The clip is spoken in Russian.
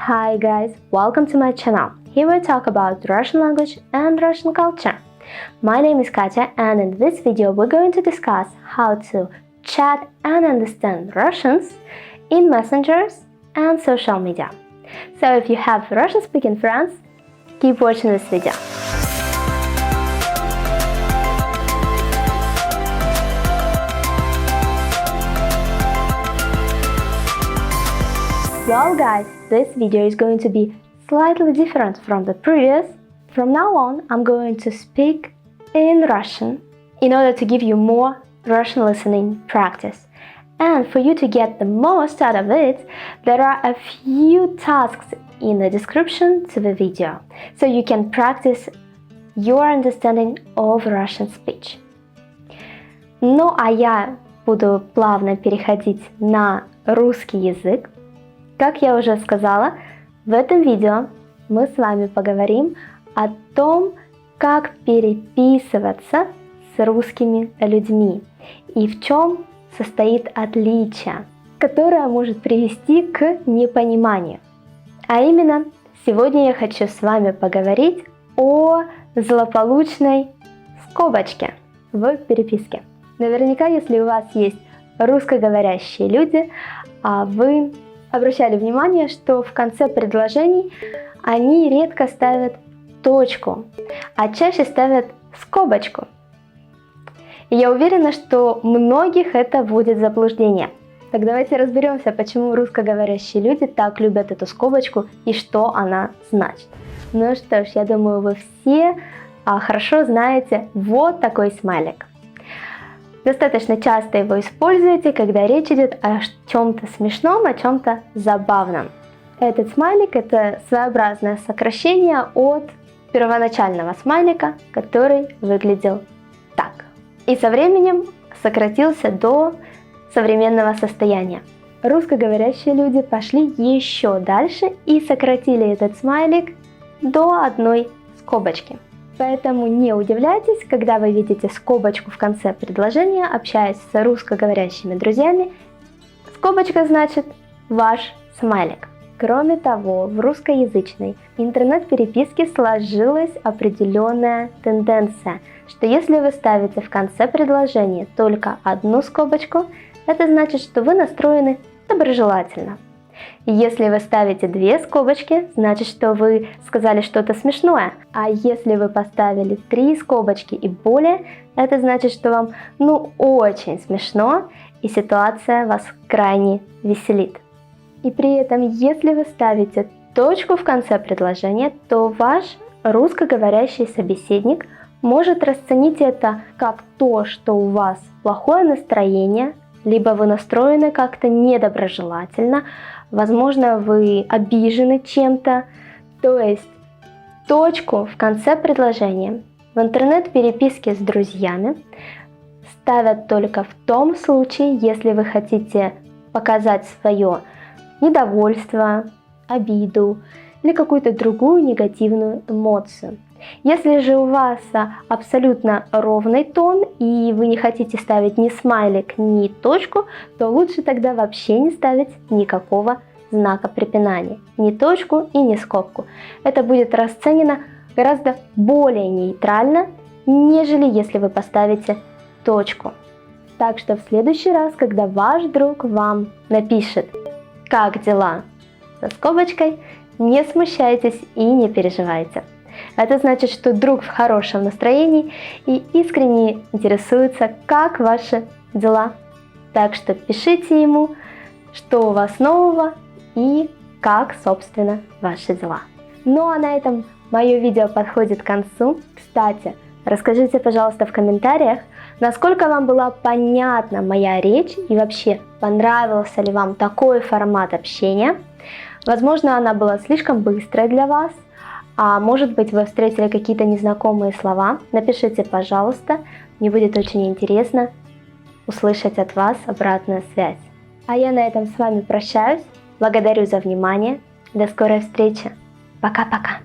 Hi guys, welcome to my channel. Here we talk about Russian language and Russian culture. My name is Katya, and in this video we're going to discuss how to chat and understand Russians in messengers and social media. So if you have Russian speaking friends, keep watching this video. Well guys, this video is going to be slightly different from the previous. From now on, I'm going to speak in Russian in order to give you more Russian listening practice. And for you to get the most out of it, there are a few tasks in the description to the video, so you can practice your understanding of Russian speech. Ну а я буду плавно переходить на русский язык. Как я уже сказала, в этом видео мы с вами поговорим о том, как переписываться с русскими людьми и в чем состоит отличие, которое может привести к непониманию. А именно, сегодня я хочу с вами поговорить о злополучной скобочке в переписке. Наверняка, если у вас есть русскоговорящие люди, вы обращали внимание, что в конце предложений они редко ставят точку, а чаще ставят скобочку. И я уверена, что многих это вводит в заблуждение. Так давайте разберемся, почему русскоговорящие люди так любят эту скобочку и что она значит. Ну что ж, я думаю, вы все хорошо знаете вот такой смайлик. Достаточно часто его используете, когда речь идет о чем-то смешном, о чем-то забавном. Этот смайлик – это своеобразное сокращение от первоначального смайлика, который выглядел так. И со временем сократился до современного состояния. Русскоговорящие люди пошли еще дальше и сократили этот смайлик до одной скобочки. Поэтому не удивляйтесь, когда вы видите скобочку в конце предложения, общаясь с русскоговорящими друзьями. Скобочка значит ваш смайлик. Кроме того, в русскоязычной интернет-переписке сложилась определенная тенденция, что если вы ставите в конце предложения только одну скобочку, это значит, что вы настроены доброжелательно. Если вы ставите две скобочки, значит, что вы сказали что-то смешное. А если вы поставили 3 скобочки и более, это значит, что вам очень смешно и ситуация вас крайне веселит. И при этом, если вы ставите точку в конце предложения, то ваш русскоговорящий собеседник может расценить это как то, что у вас плохое настроение, либо вы настроены как-то недоброжелательно, возможно, вы обижены чем-то. То есть точку в конце предложения в интернет-переписке с друзьями ставят только в том случае, если вы хотите показать свое недовольство, обиду или какую-то другую негативную эмоцию. Если же у вас абсолютно ровный тон и вы не хотите ставить ни смайлик, ни точку, то лучше тогда вообще не ставить никакого знака препинания, ни точку и ни скобку. Это будет расценено гораздо более нейтрально, нежели если вы поставите точку. Так что в следующий раз, когда ваш друг вам напишет «Как дела?» со скобочкой, не смущайтесь и не переживайте. Это значит, что друг в хорошем настроении и искренне интересуется, как ваши дела. Так что пишите ему, что у вас нового и как, собственно, ваши дела. Ну а на этом мое видео подходит к концу. Кстати, расскажите, пожалуйста, в комментариях, насколько вам была понятна моя речь и вообще понравился ли вам такой формат общения. Возможно, она была слишком быстрой для вас. А может быть, вы встретили какие-то незнакомые слова? Напишите, пожалуйста, мне будет очень интересно услышать от вас обратную связь. А я на этом с вами прощаюсь, благодарю за внимание, до скорой встречи, пока-пока!